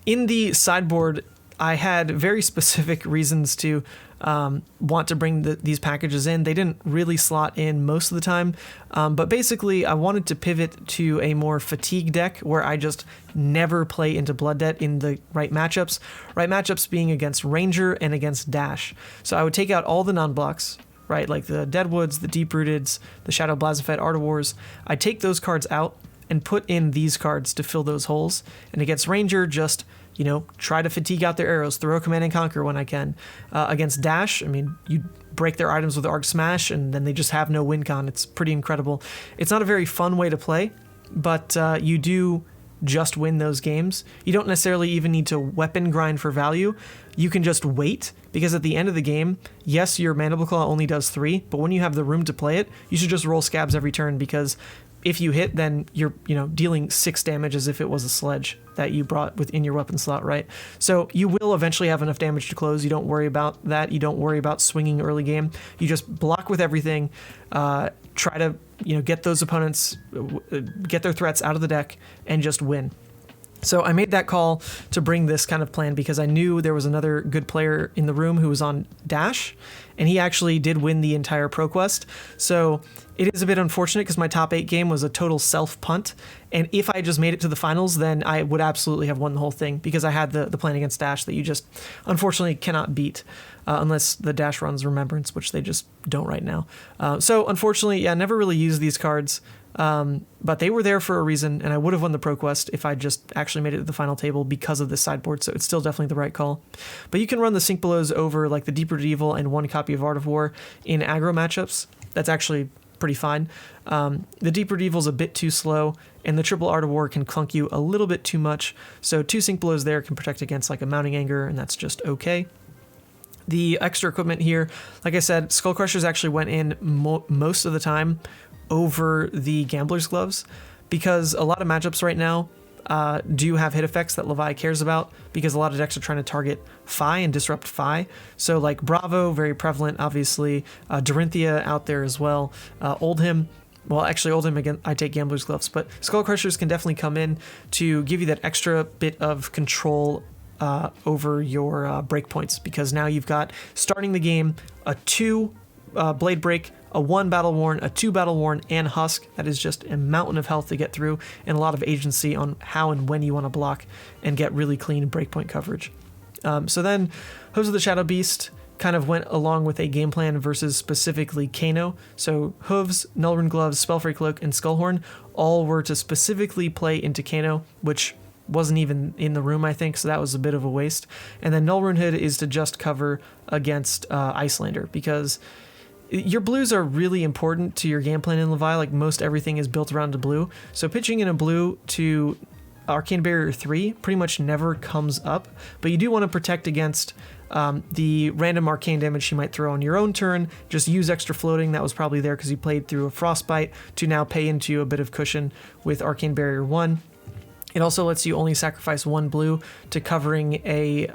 in the sideboard, I had very specific reasons to want to bring these packages in. They didn't really slot in most of the time, but basically I wanted to pivot to a more fatigue deck where I just never play into Blood Debt in the right matchups. Right matchups being against Ranger and against Dash. So I would take out all the non-blocks, right, like the Deadwoods, the Deep-Rooteds, the Shadow Blazophet, Artivores. I'd take those cards out and put in these cards to fill those holes. And against Ranger, just try to fatigue out their arrows, throw Command and Conquer when I can. Against Dash, you break their items with Arc Smash, and then they just have no win con. It's pretty incredible. It's not a very fun way to play, but you do just win those games. You don't necessarily even need to weapon grind for value. You can just wait, because at the end of the game, yes, your Mandible Claw only does 3, but when you have the room to play it, you should just roll scabs every turn, because if you hit, then you're dealing 6 damage as if it was a sledge that you brought within your weapon slot, right? So you will eventually have enough damage to close. You don't worry about that. You don't worry about swinging early game. You just block with everything. Try to get those opponents, get their threats out of the deck, and just win. So I made that call to bring this kind of plan because I knew there was another good player in the room who was on Dash, and he actually did win the entire ProQuest. So it is a bit unfortunate because my top 8 game was a total self-punt, and if I just made it to the finals, then I would absolutely have won the whole thing because I had the plan against Dash that you just unfortunately cannot beat unless the Dash runs Remembrance, which they just don't right now. So unfortunately, yeah, never really used these cards. But they were there for a reason, and I would have won the ProQuest if I just actually made it to the final table because of this sideboard, so it's still definitely the right call. But you can run the Sink Belows over like the Deep-Rooted Evil and 1 copy of Art of War in aggro matchups. That's actually pretty fine. The Deep-Rooted Evil is a bit too slow, and the triple Art of War can clunk you a little bit too much, so 2 Sink Belows there can protect against like a Mounting Anger, and that's just okay. The extra equipment here, like I said, Skull Crushers actually went in most of the time over the Gambler's Gloves, because a lot of matchups right now do have hit effects that Levia cares about, because a lot of decks are trying to target Fi and disrupt Fi. So like Bravo, very prevalent, obviously. Dorinthia out there as well. Oldhim, well, actually Oldhim, again, I take Gambler's Gloves, but Skull Crushers can definitely come in to give you that extra bit of control over your breakpoints, because now you've got, starting the game, a 2 Blade Break, a 1 Battle Worn, a 2 Battle Worn, and Husk. That is just a mountain of health to get through, and a lot of agency on how and when you want to block and get really clean breakpoint coverage. So then Hooves of the Shadow Beast kind of went along with a game plan versus specifically Kano. So Hooves, Nullrune Gloves, Spellfree Cloak, and Skullhorn all were to specifically play into Kano, which wasn't even in the room, I think, so that was a bit of a waste. And then Nullrune Hood is to just cover against Icelander, because your blues are really important to your game plan in Levia. Like, most everything is built around a blue, so pitching in a blue to Arcane Barrier 3 pretty much never comes up, but you do want to protect against the random arcane damage you might throw on your own turn. Just use extra floating. That was probably there because you played through a Frostbite to now pay into a bit of cushion with Arcane Barrier 1. It also lets you only sacrifice 1 blue to covering a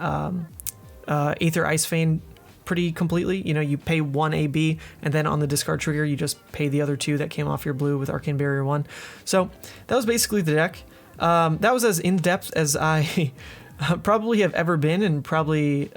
Aether Ice Vein pretty completely. You pay 1 AB, and then on the discard trigger, you just pay the other 2 that came off your blue with Arcane Barrier 1. So that was basically the deck. That was as in-depth as I probably have ever been, and probably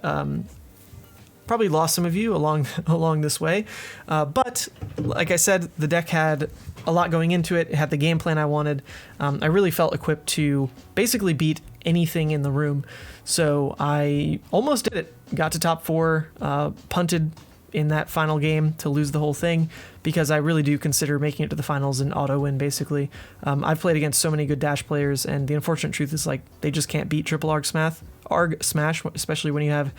lost some of you along this way. But like I said, the deck had a lot going into it. It had the game plan I wanted. I really felt equipped to basically beat anything in the room. So I almost did it. Got to top 4, punted in that final game to lose the whole thing, because I really do consider making it to the finals an auto win, basically. I've played against so many good Dash players, and the unfortunate truth is, like, they just can't beat triple Arg Smash, especially when you have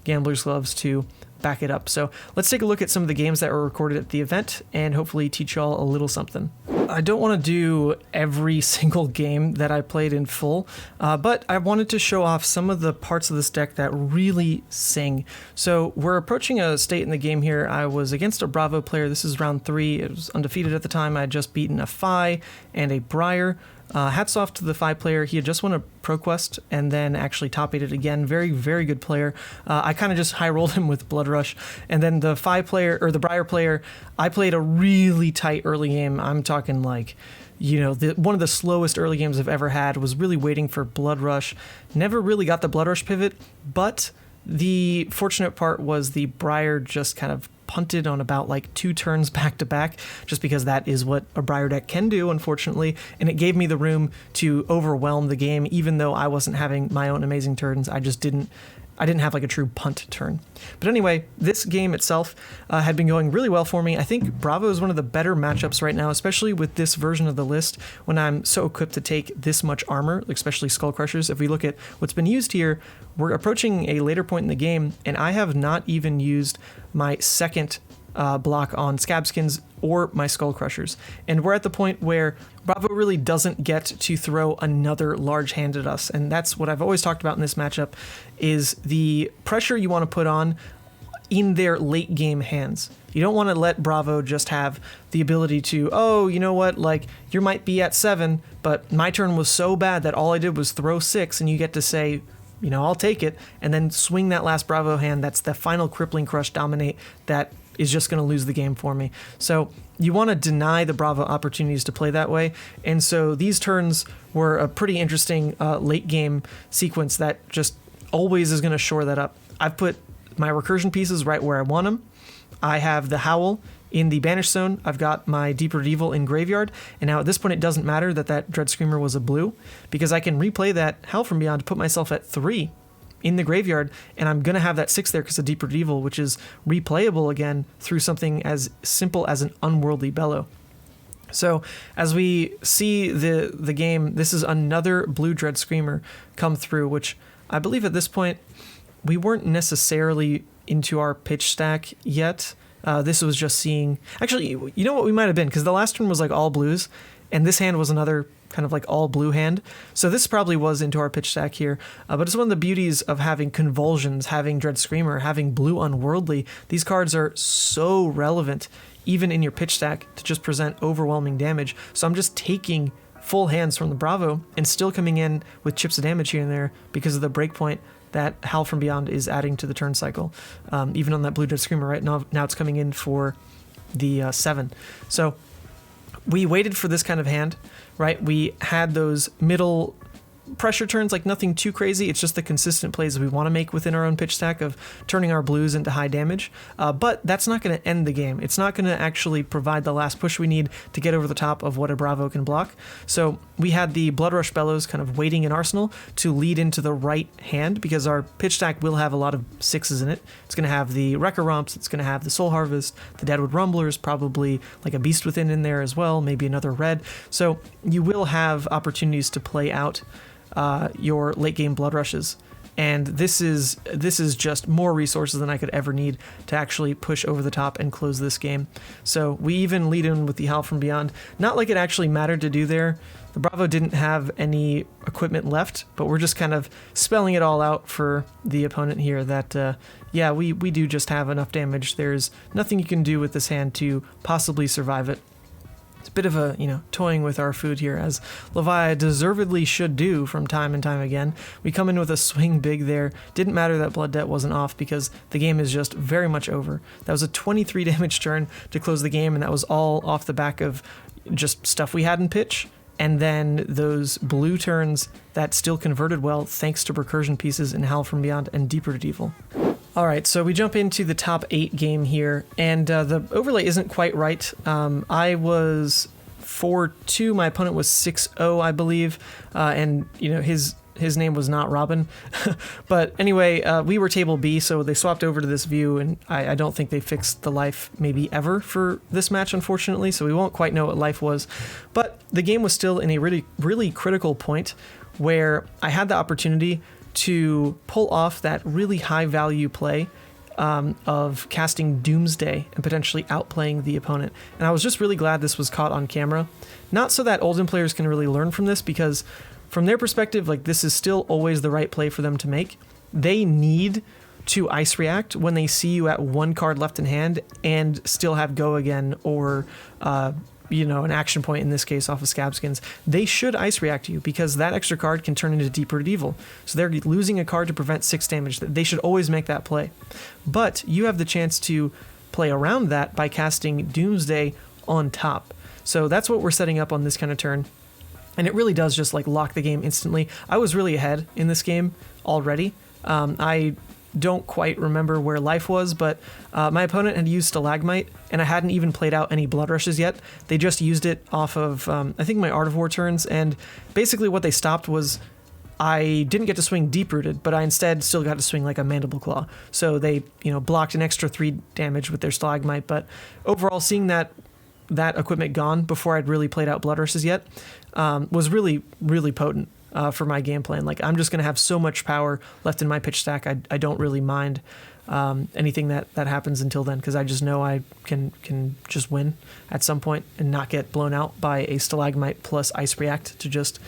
Gambler's Gloves to back it up. So let's take a look at some of the games that were recorded at the event and hopefully teach y'all a little something. I don't want to do every single game that I played in full, but I wanted to show off some of the parts of this deck that really sing. So we're approaching a state in the game here. I was against a Bravo player. This is round 3. It was undefeated at the time. I had just beaten a Fi and a Briar. Hats off to the Fi player. He had just won a ProQuest and then actually top 8'd again. Very, very good player. I kind of just high rolled him with Blood Rush. And then the Fi player, or the Briar player, I played a really tight early game. I'm talking like, one of the slowest early games I've ever had. Was really waiting for Blood Rush. Never really got the Blood Rush pivot, but the fortunate part was the Briar just kind of punted on about like 2 turns back to back, just because that is what a Briar deck can do, unfortunately, and it gave me the room to overwhelm the game. Even though I wasn't having my own amazing turns, I didn't have like a true punt turn. But anyway, this game itself had been going really well for me. I think Bravo is one of the better matchups right now, especially with this version of the list, when I'm so equipped to take this much armor, especially Skull Crushers. If we look at what's been used here, we're approaching a later point in the game, and I have not even used my second block on Scabskins or my Skull Crushers. And we're at the point where Bravo really doesn't get to throw another large hand at us. And that's what I've always talked about in this matchup, is the pressure you want to put on in their late game hands. You don't want to let Bravo just have the ability to, oh, you know what, like, you might be at 7, but my turn was so bad that all I did was throw 6, and you get to say, you know, I'll take it, and then swing that last Bravo hand. That's the final Crippling Crush Dominate that is just going to lose the game for me. So you want to deny the Bravo opportunities to play that way. And so these turns were a pretty interesting late game sequence that just always is going to shore that up. I've put my recursion pieces right where I want them. I have the Howl in the Banish Zone. I've got my Deep-Rooted Evil in Graveyard. And now at this point, it doesn't matter that Dread Screamer was a blue, because I can replay that Howl from Beyond to put myself at 3 in the graveyard, and I'm going to have that 6 there because of Deep-Rooted Evil, which is replayable again through something as simple as an Unworldly Bellow. So as we see the game, this is another blue Dread Screamer come through, which I believe at this point we weren't necessarily into our pitch stack yet. This was just seeing... Actually, you know what we might have been, because the last turn was like all blues, and this hand was another kind of like all blue hand. So this probably was into our pitch stack here. But it's one of the beauties of having Convulsions, having Dread Screamer, having Blue Unworldly. These cards are so relevant, even in your pitch stack, to just present overwhelming damage. So I'm just taking full hands from the Bravo and still coming in with chips of damage here and there because of the breakpoint that Howl from Beyond is adding to the turn cycle. Even on that blue Dread Screamer, right now it's coming in for the 7. So we waited for this kind of hand, right? We had those middle pressure turns, like nothing too crazy. It's just the consistent plays we want to make within our own pitch stack of turning our blues into high damage. But that's not going to end the game. It's not going to actually provide the last push we need to get over the top of what a Bravo can block. So we had the Blood Rush Bellows kind of waiting in Arsenal to lead into the right hand, because our pitch stack will have a lot of 6s in it. It's going to have the Wrecker Romps, it's going to have the Soul Harvest, the Deadwood Rumblers, probably like a Beast Within in there as well, maybe another red. So you will have opportunities to play out your late game blood rushes, and this is just more resources than I could ever need to actually push over the top and close this game. So we even lead in with the Howl from Beyond, not like it actually mattered to do there. The Bravo didn't have any equipment left, but we're just kind of spelling it all out for the opponent here that yeah, we do just have enough damage. There's nothing you can do with this hand to possibly survive it. It's a bit of a, toying with our food here, as Levia deservedly should do from time and time again. We come in with a swing big there. Didn't matter that Blood Debt wasn't off, because the game is just very much over. That was a 23 damage turn to close the game, and that was all off the back of just stuff we had in pitch, and then those blue turns that still converted well thanks to recursion pieces in Howl from Beyond and Deep-Rooted Evil. All right, so we jump into the top 8 game here, and the overlay isn't quite right. I was 4-2, my opponent was 6-0, I believe, and his name was not Robin. But anyway, we were table B, so they swapped over to this view, and I don't think they fixed the life maybe ever for this match, unfortunately, so we won't quite know what life was. But the game was still in a really, really critical point where I had the opportunity to pull off that really high value play of casting Doomsday and potentially outplaying the opponent. And I was just really glad this was caught on camera. Not so that Oldhim players can really learn from this, because from their perspective, like, this is still always the right play for them to make. They need to ice react when they see you at 1 card left in hand and still have go again, or an action point in this case off of Scabskins. They should ice react you, because that extra card can turn into Deep-Rooted Evil. So they're losing a card to prevent 6 damage. They should always make that play. But you have the chance to play around that by casting Doomsday on top. So that's what we're setting up on this kind of turn. And it really does just like lock the game instantly. I was really ahead in this game already. I don't quite remember where life was, but my opponent had used Stalagmite, and I hadn't even played out any Blood Rushes yet. They just used it off of, I think, my Art of War turns, and basically what they stopped was I didn't get to swing Deep-Rooted, but I instead still got to swing like a Mandible Claw. So they, blocked an extra 3 damage with their Stalagmite, but overall, seeing that equipment gone before I'd really played out Blood Rushes yet was really, really potent. for my game plan. Like, I'm just going to have so much power left in my pitch stack. I don't really mind anything that happens until then, because I just know I can just win at some point and not get blown out by a Stalagmite plus Ice React to just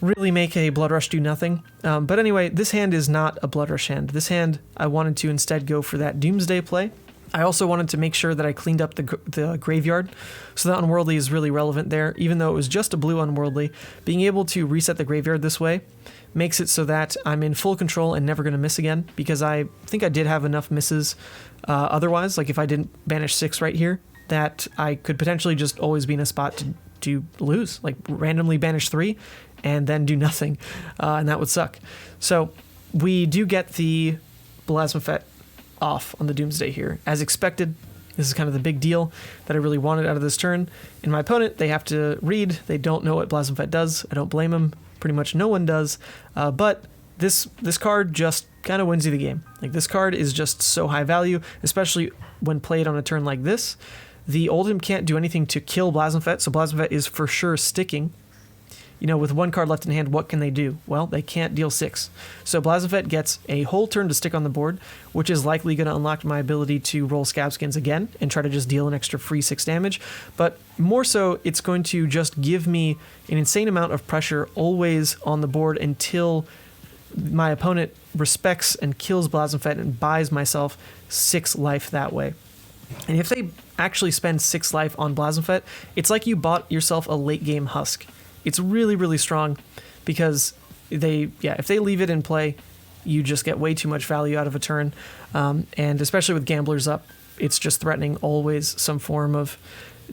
really make a Blood Rush do nothing. But anyway, this hand is not a Blood Rush hand. This hand, I wanted to instead go for that Doomsday play. I also wanted to make sure that I cleaned up the graveyard, so that Unworldly is really relevant there. Even though it was just a blue Unworldly, being able to reset the graveyard this way makes it so that I'm in full control and never going to miss again, because I think I did have enough misses otherwise. Like, if I didn't banish 6 right here, that I could potentially just always be in a spot to lose, like randomly banish 3 and then do nothing, and that would suck. So we do get the Belasmafet off on the Doomsday here, as expected. This is kind of the big deal that I really wanted out of this turn. In my opponent, they have to read. They don't know what Belasmafet does. I don't blame them. Pretty much no one does. But this card just kind of wins you the game. Like, this card is just so high value, especially when played on a turn like this. The Oldhim can't do anything to kill Belasmafet, so Belasmafet is for sure sticking. You know, with one card left in hand, what can they do? Well, they can't deal 6. So Belasmafet gets a whole turn to stick on the board, which is likely going to unlock my ability to roll Scabskins again and try to just deal an extra free 6 damage. But more so, it's going to just give me an insane amount of pressure always on the board until my opponent respects and kills Belasmafet and buys myself 6 life that way. And if they actually spend 6 life on Belasmafet, it's like you bought yourself a late game Husk. It's really, really strong, because if they leave it in play, you just get way too much value out of a turn. And especially with Gamblers up, it's just threatening always some form of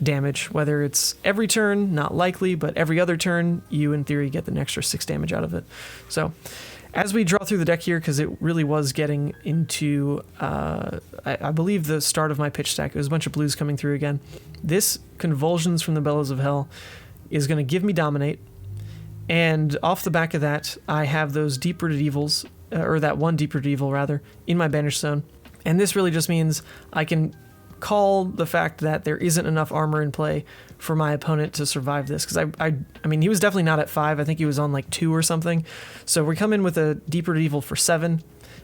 damage, whether it's every turn, not likely, but every other turn, you in theory get an extra 6 damage out of it. So as we draw through the deck here, because it really was getting into, I believe, the start of my pitch stack, it was a bunch of blues coming through again. This Convulsions from the Bellows of Hell is going to give me Dominate, and off the back of that, I have those Deep-Rooted Evils, or that one Deep-Rooted Evil, rather, in my Banish Zone, and this really just means I can call the fact that there isn't enough armor in play for my opponent to survive this, because I mean, he was definitely not at 5, I think he was on like 2 or something, so we come in with a Deep-Rooted Evil for 7.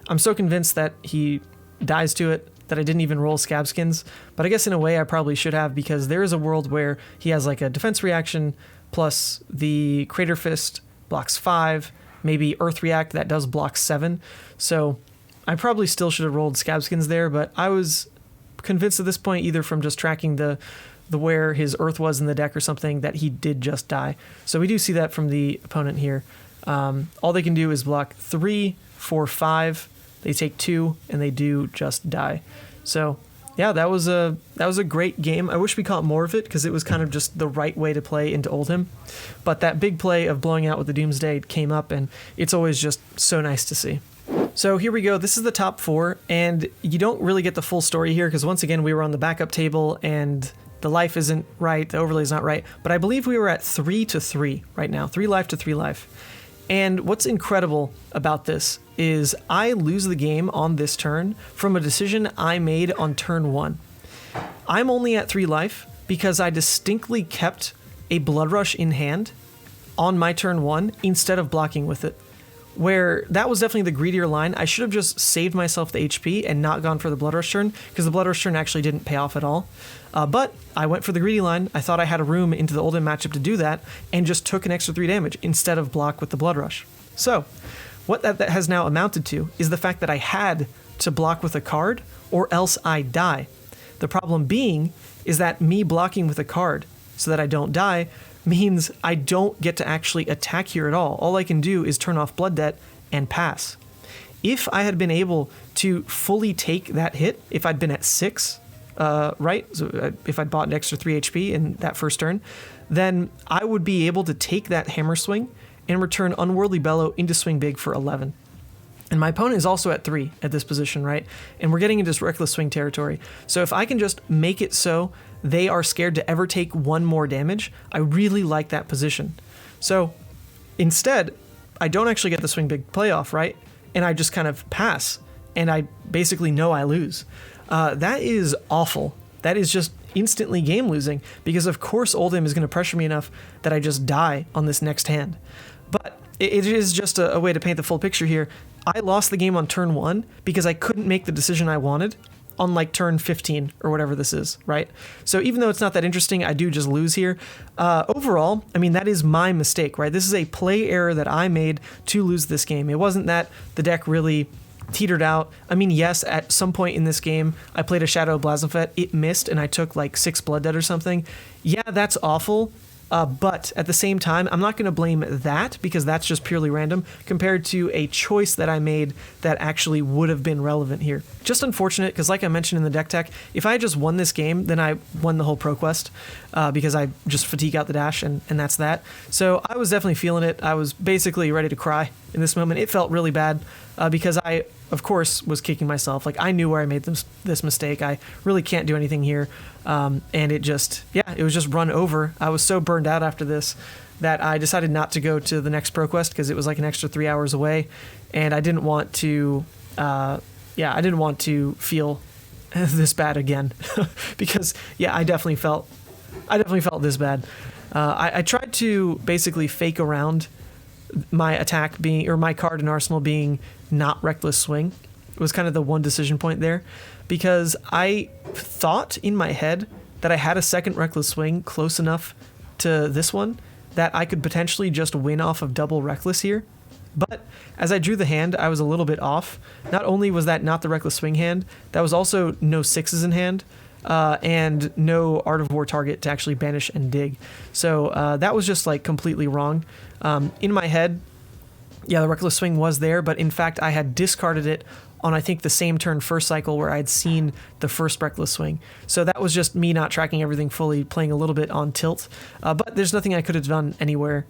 I'm so convinced that he dies to it that I didn't even roll Scabskins, but I guess in a way I probably should have, because there is a world where he has like a defense reaction plus the Crater Fist blocks 5, maybe Earth React that does block 7, so I probably still should have rolled Scabskins there, but I was convinced at this point, either from just tracking the where his Earth was in the deck or something, that he did just die. So we do see that from the opponent here. All they can do is block 3, 4, 5, they take 2, and they do just die. So yeah, that was a great game. I wish we caught more of it, because it was kind of just the right way to play into Oldhim. But that big play of blowing out with the Doomsday came up, and it's always just so nice to see. So here we go. This is the top 4, and you don't really get the full story here, because once again, we were on the backup table, and the life isn't right, the overlay is not right. But I believe we were at 3-3 right now, 3 life to 3 life. And what's incredible about this is I lose the game on this turn from a decision I made on turn 1. I'm only at 3 life because I distinctly kept a Blood Rush in hand on my turn 1 instead of blocking with it. Where that was definitely the greedier line. I should have just saved myself the HP and not gone for the Blood Rush turn, because the Blood Rush turn actually didn't pay off at all. But I went for the greedy line. I thought I had a room into the Oldhim matchup to do that, and just took an extra 3 damage instead of block with the Blood Rush. So what that has now amounted to is the fact that I had to block with a card, or else I die. The problem being is that me blocking with a card so that I don't die means I don't get to actually attack here at all. All I can do is turn off Blood Debt and pass. If I had been able to fully take that hit, if I'd been at 6, right? So if I'd bought an extra 3 HP in that first turn, then I would be able to take that Hammer Swing and return Unworldly Bellow into Swing Big for 11. And my opponent is also at 3 at this position, right? And we're getting into this Reckless Swing territory. So if I can just make it so they are scared to ever take 1 more damage, I really like that position. So instead, I don't actually get the Swing Big playoff, right? And I just kind of pass, and I basically know I lose. That is awful. That is just instantly game losing, because of course Oldhim is going to pressure me enough that I just die on this next hand. But it is just a way to paint the full picture here. I lost the game on turn 1 because I couldn't make the decision I wanted on like turn 15 or whatever this is, right? So even though it's not that interesting, I do just lose here. Overall, I mean, that is my mistake, right? This is a play error that I made to lose this game. It wasn't that the deck really teetered out. I mean, yes, at some point in this game, I played a Shadow Blazonfet. It missed, and I took like 6 Blood Debt or something. Yeah, that's awful. But at the same time, I'm not going to blame that because that's just purely random compared to a choice that I made that actually would have been relevant here. Just unfortunate because like I mentioned in the deck tech, if I had just won this game, then I won the whole ProQuest because I just fatigue out the dash and that's that. So I was definitely feeling it. I was basically ready to cry in this moment. It felt really bad because I, of course, was kicking myself. Like I knew where I made this mistake. I really can't do anything here. And it just, it was just run over. I was so burned out after this that I decided not to go to the next ProQuest because it was like an extra 3 hours away. And I didn't want to, I didn't want to feel this bad again because, I definitely felt this bad. I tried to basically fake around my attack being, or my card in Arsenal being not Reckless Swing. It was kind of the one decision point there because I thought in my head that I had a second Reckless Swing close enough to this one that I could potentially just win off of double Reckless here. But as I drew the hand, I was a little bit off. Not only was that not the Reckless Swing hand, that was also no 6s in hand. And no Art of War target to actually banish and dig. So that was just like completely wrong. In my head, the Reckless Swing was there, but in fact I had discarded it on I think the same turn first cycle where I'd seen the first Reckless Swing. So that was just me not tracking everything fully, playing a little bit on tilt. But there's nothing I could have done anywhere.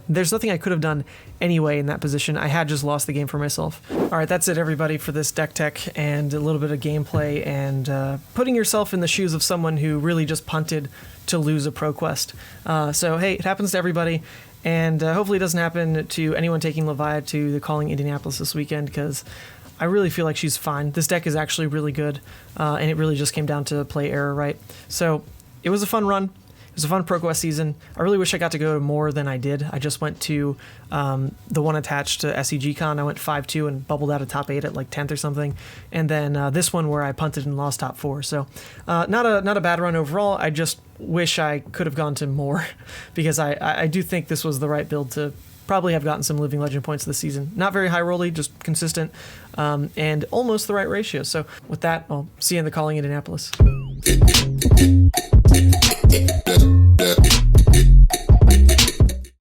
There's nothing I could have done anyway in that position. I had just lost the game for myself. All right, that's it, everybody, for this deck tech and a little bit of gameplay and putting yourself in the shoes of someone who really just punted to lose a ProQuest. So hey, it happens to everybody. And hopefully it doesn't happen to anyone taking Levia to the Calling Indianapolis this weekend because I really feel like she's fine. This deck is actually really good, and it really just came down to play error, right? So it was a fun run. It was a fun ProQuest season. I really wish I got to go to more than I did. I just went to the one attached to SEGCon. I went 5-2 and bubbled out of top 8 at like 10th or something. And then this one where I punted and lost top 4. So not a bad run overall. I just wish I could have gone to more because I do think this was the right build to probably have gotten some Living Legend points this season. Not very high rolly, just consistent, and almost the right ratio. So with that, I'll see you in the Calling Indianapolis.